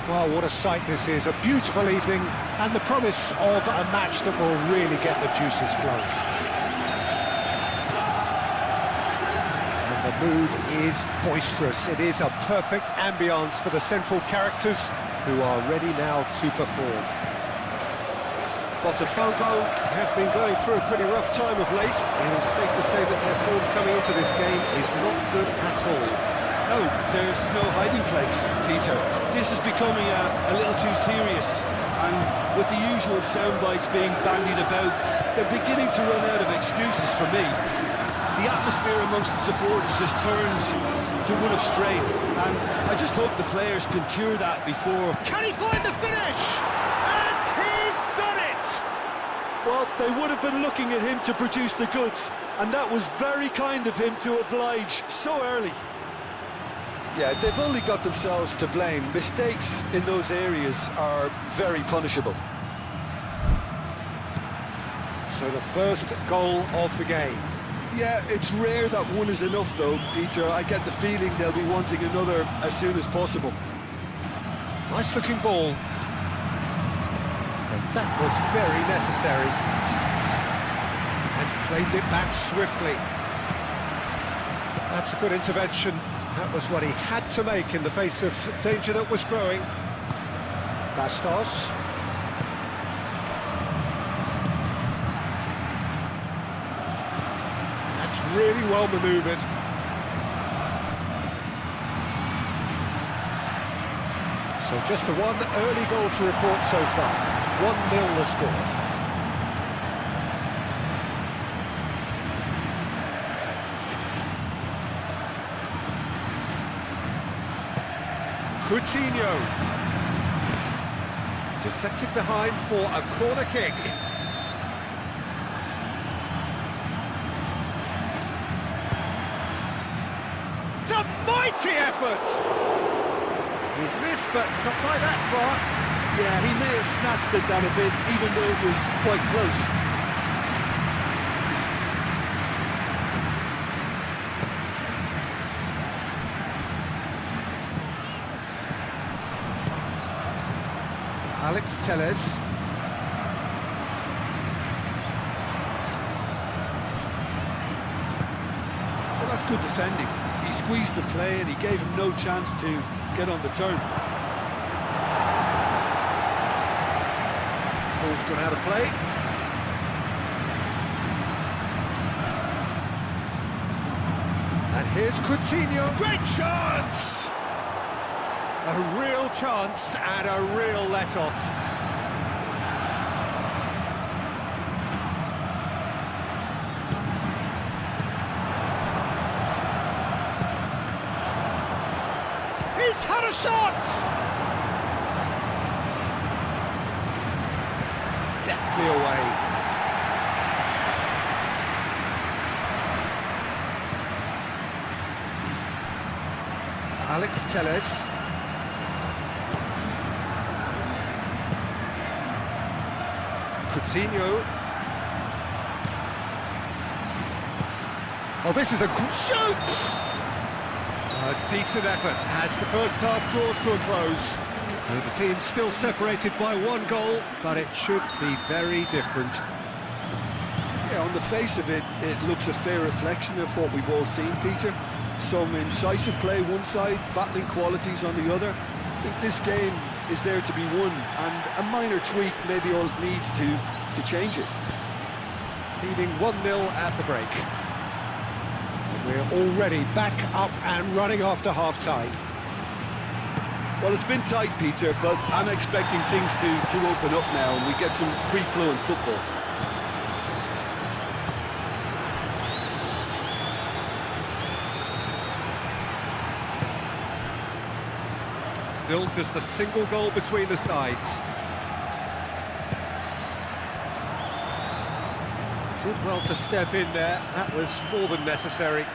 Well, what a sight this is, a beautiful evening, and the promise of a match that will really get the juices flowing. And the mood is boisterous. It is a perfect ambience for the central characters who are ready now to perform. Botafogo have been going through a pretty rough time of late. It is safe to say that their form coming into this game is not good at all. No, there's no hiding place, Peter. This is becoming a little too serious, and with the usual sound bites being bandied about, they're beginning to run out of excuses for me. The atmosphere amongst the supporters has turned to one of strain, and I just hope the players can cure that before... Can he find the finish? And he's done it! Well, they would have been looking at him to produce the goods, and that was very kind of him to oblige so early. Yeah, they've only got themselves to blame. Mistakes in those areas are very punishable. So the first goal of the game. Yeah, it's rare that one is enough though, Peter. I get the feeling they'll be wanting another as soon as possible. Nice looking ball. And that was very necessary. And claimed it back swiftly. That's a good intervention. That was what he had to make in the face of danger that was growing. Bastos. That's really well manoeuvred. So just the one early goal to report so far. 1-0 the score. Coutinho. Deflected behind for a corner kick. It's a mighty effort! He's missed, but not by that far. Yeah, he may have snatched at that a bit, even though it was quite close. Alex Telles. Well, that's good defending. He squeezed the play and he gave him no chance to get on the turn. Ball's gone out of play. And here's Coutinho. Great chance! A real chance and a real let-off. He's had a shot! Deftly away. Alex Telles. Coutinho. Oh, this is a shoot! A decent effort as the first half draws to a close. And the team still separated by one goal, but it should be very different. Yeah, on the face of it, it looks a fair reflection of what we've all seen, Peter. Some incisive play one side, battling qualities on the other. I think this game is there to be won, and a minor tweak maybe all it needs to change it. Leading 1-0 at the break. And we're already back up and running after half-time. Well, it's been tight, Peter, but I'm expecting things to open up now and we get some free-flowing football. Still just a single goal between the sides. Did well to step in there, that was more than necessary.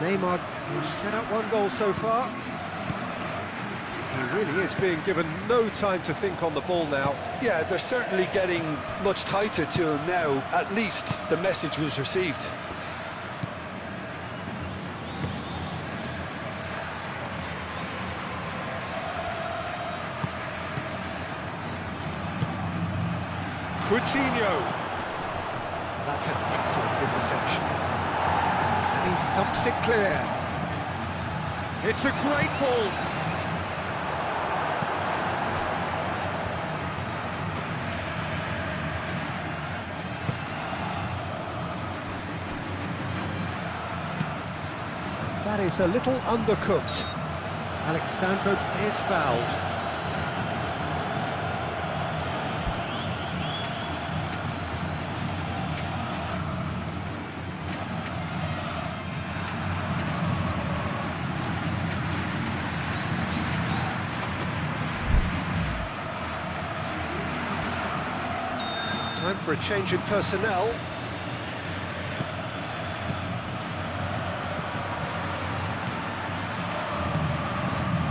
Neymar, who's set up one goal so far. He really is being given no time to think on the ball now. Yeah, they're certainly getting much tighter to him now. At least the message was received. Coutinho. That's an excellent interception. And he thumps it clear. It's a great ball. That is a little undercooked. Alexandro is fouled. Time for a change in personnel.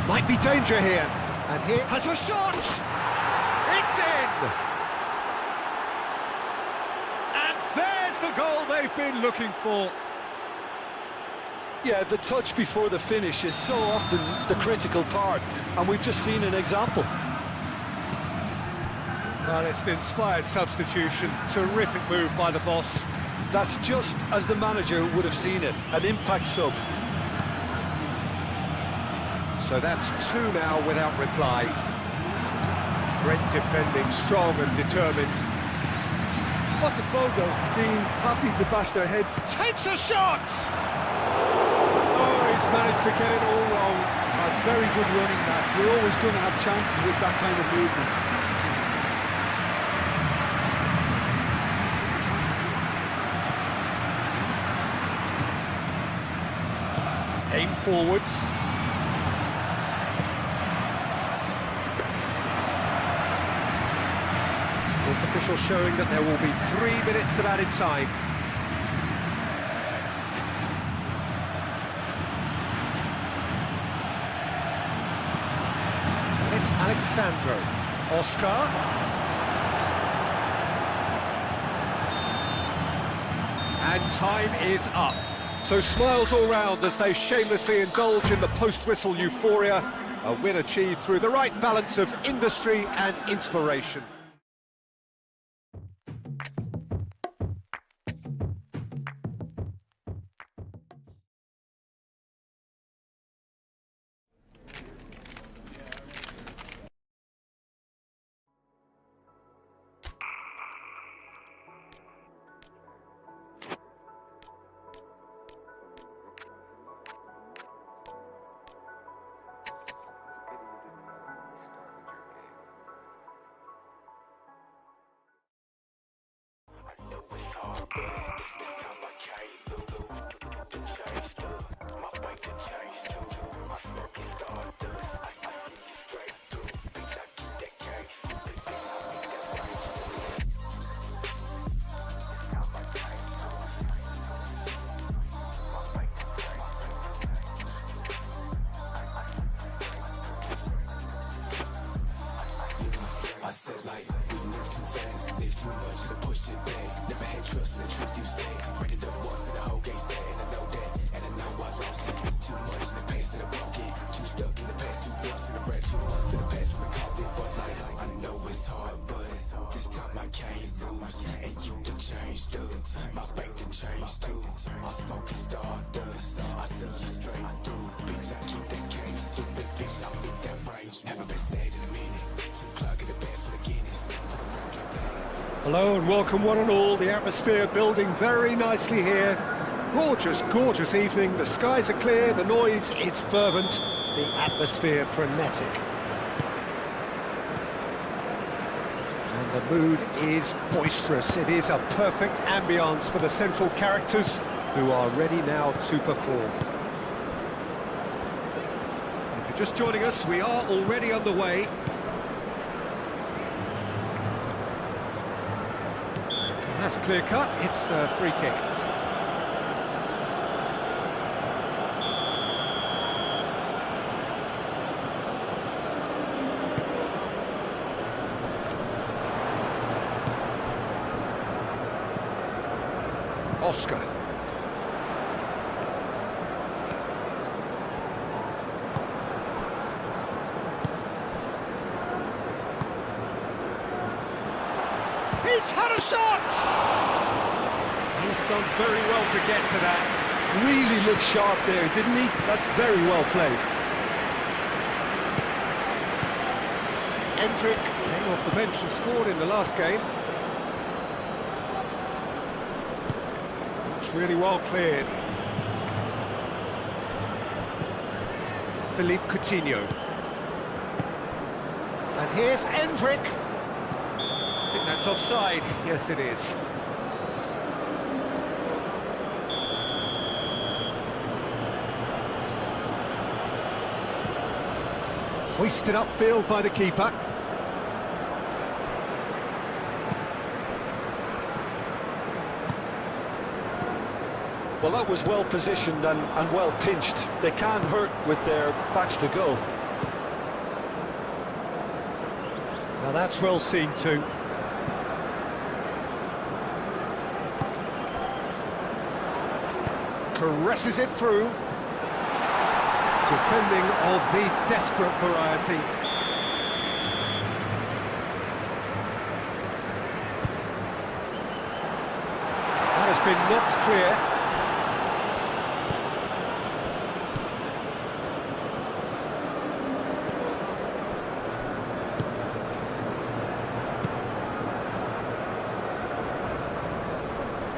Might be danger here. And here has a shot! It's in! And there's the goal they've been looking for. Yeah, the touch before the finish is so often the critical part, and we've just seen an example. Well, it's an inspired substitution. Terrific move by the boss. That's just as the manager would have seen it, an impact sub. So that's two now without reply. Great defending, strong and determined. What a photo, seem happy to bash their heads. Takes a shot! Oh, he's managed to get it all wrong. That's very good running, that. You're always going to have chances with that kind of movement. Aim forwards. Fourth official showing that there will be 3 minutes of added time. And it's Alexandro. Oscar. And time is up. So smiles all round as they shamelessly indulge in the post-whistle euphoria, a win achieved through the right balance of industry and inspiration. change too. I'm smoking stardust. I see you straight through. Bitch, I keep that case. Stupid bitch, I beat that range. Haven't been said in a minute. 2 o'clock in the bed for the Guinness. Hello and welcome one and all. The atmosphere building very nicely here. Gorgeous, gorgeous evening. The skies are clear, the noise is fervent, the atmosphere frenetic. And the mood is boisterous. It is a perfect ambience for the central characters who are ready now to perform. If you're just joining us, we are already underway. That's clear cut, it's a free kick. Oscar. He's had a shot! He's done very well to get to that. Really looked sharp there, didn't he? That's very well played. Endrick came off the bench and scored in the last game. It's really well cleared. Philippe Coutinho. And here's Endrick. I think that's offside. Yes, it is. Hoisted upfield by the keeper. Well, that was well positioned and well pinched. They can hurt with their backs to goal. Now that's well seen too. Caresses it through. Defending of the desperate variety. That has been knocked clear.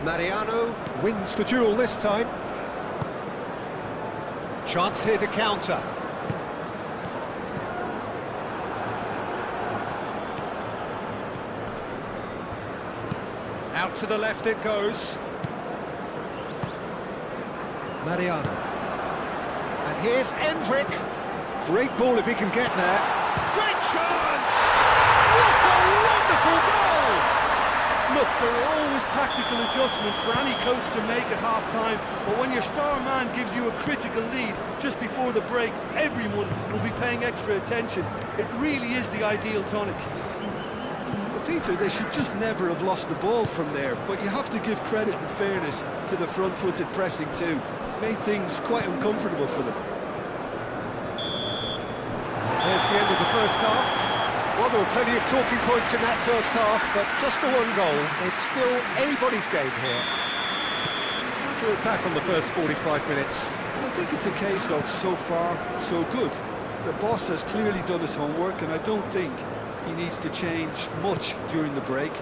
Mariano wins the duel this time. Chance here to counter. Out to the left it goes. Mariano. And here's Endrick. Great ball if he can get there. Great chance! What a wonderful goal! Look, there are always tactical adjustments for any coach to make at half-time, but when your star man gives you a critical lead just before the break, everyone will be paying extra attention. It really is the ideal tonic. Well, Peter, they should just never have lost the ball from there, but you have to give credit and fairness to the front-footed pressing too. Made things quite uncomfortable for them. There's the end of the first half. Well, there were plenty of talking points in that first half, but just the one goal. It's still anybody's game here. How do you look back on the first 45 minutes? I think it's a case of so far, so good. The boss has clearly done his homework, and I don't think he needs to change much during the break.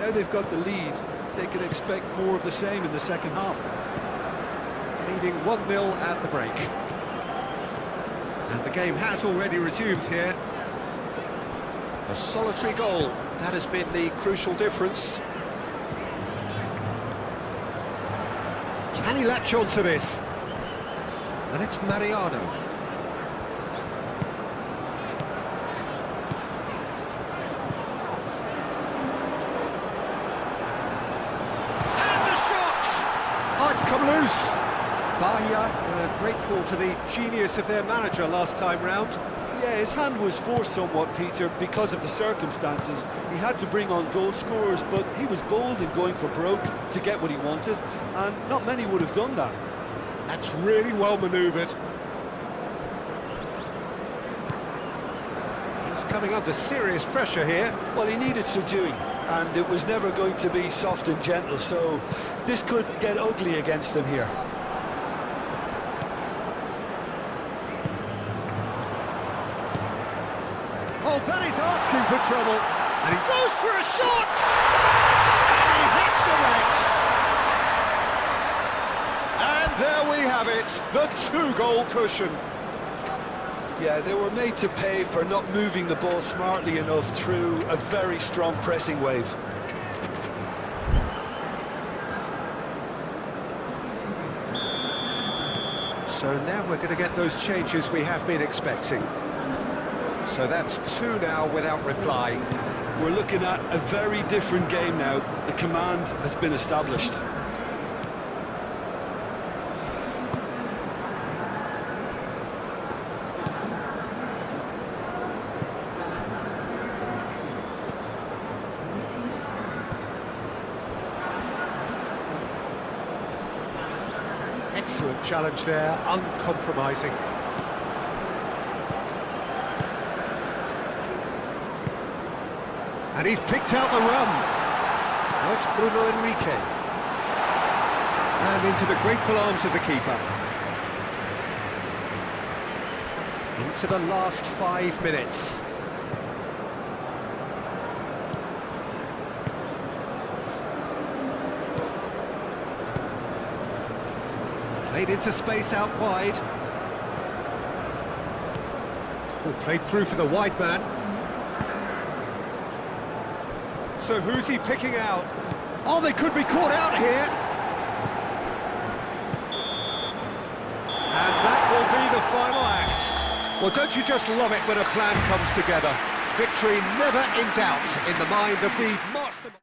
Now they've got the lead, they can expect more of the same in the second half. Leading 1-0 at the break. And the game has already resumed here. A solitary goal, that has been the crucial difference. Can he latch on to this? And it's Mariano. And the shot! Oh, it's come loose. Bahia grateful to the genius of their manager last time round. Yeah, his hand was forced somewhat, Peter, because of the circumstances. He had to bring on goal scorers, but he was bold in going for broke to get what he wanted, and not many would have done that. That's really well manoeuvred. He's coming under serious pressure here. Well, he needed subduing. and it was never going to be soft and gentle, so this could get ugly against them here. Oh, that is asking for trouble. And he goes for a shot! And he hits the net. And there we have it, the two-goal cushion. Yeah, they were made to pay for not moving the ball smartly enough through a very strong pressing wave. So now we're going to get those changes we have been expecting. So that's two now without reply. We're looking at a very different game now. The command has been established. Excellent challenge there, uncompromising. And he's picked out the run. Now it's Bruno Enrique. And into the grateful arms of the keeper. Into the last 5 minutes. Played into space out wide. Oh, played through for the wide man. So who's he picking out? Oh, they could be caught out here. And that will be the final act. Well, don't you just love it when a plan comes together? Victory never in doubt in the mind of the master.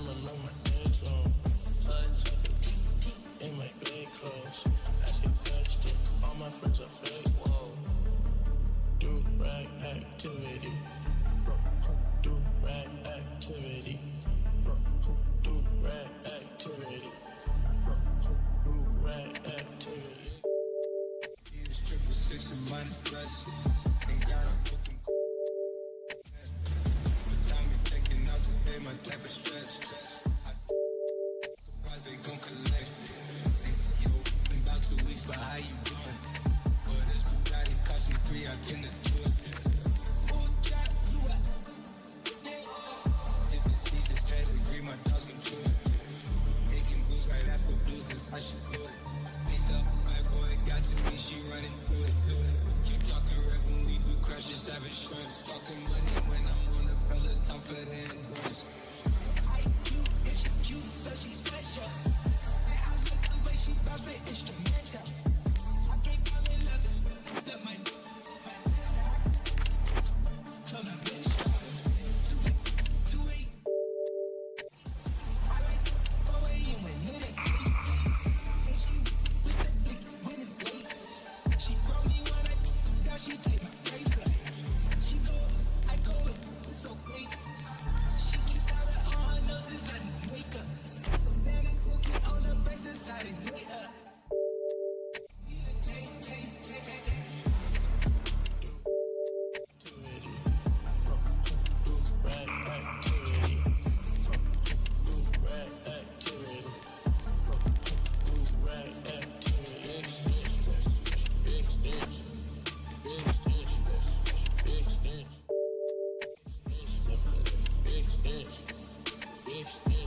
I'ma make my legs long. Touch in my bed clothes. Ask a question. All my friends are fake. Whoa. Do rag activity. Do rag activity. Do rag activity. Do rag activity. Use 666 and minus plus. And got a booking. But got me thinking out to pay my type of stress. Surprised they gon' collect. They see you in about 2 weeks, but how you doing? But this Bugatti cost me 3, I tend to do it. Full jack, you up. If it's Steve, it's pedigree, my dogs can do it. Making blues right after blues is how she do it. Beat up, my boy got to me, she running through it. Keep talking red when we do crashes, having shrimps. Talking money when I'm on the Peloton for the invoice. I cute, if she cute, so she special. And I like the way she bounce it instrumental. I can't fall in love, it's that my club I've been shot. 2-8. I like 4 a.m. when niggas sleep. And she with the dick when it's late. She throw me when I down, she take my plates up. She go, I go, it's so great. She keep out of all her noses, got me wake up. Then it's silky on the breast inside and wait up. Big stench.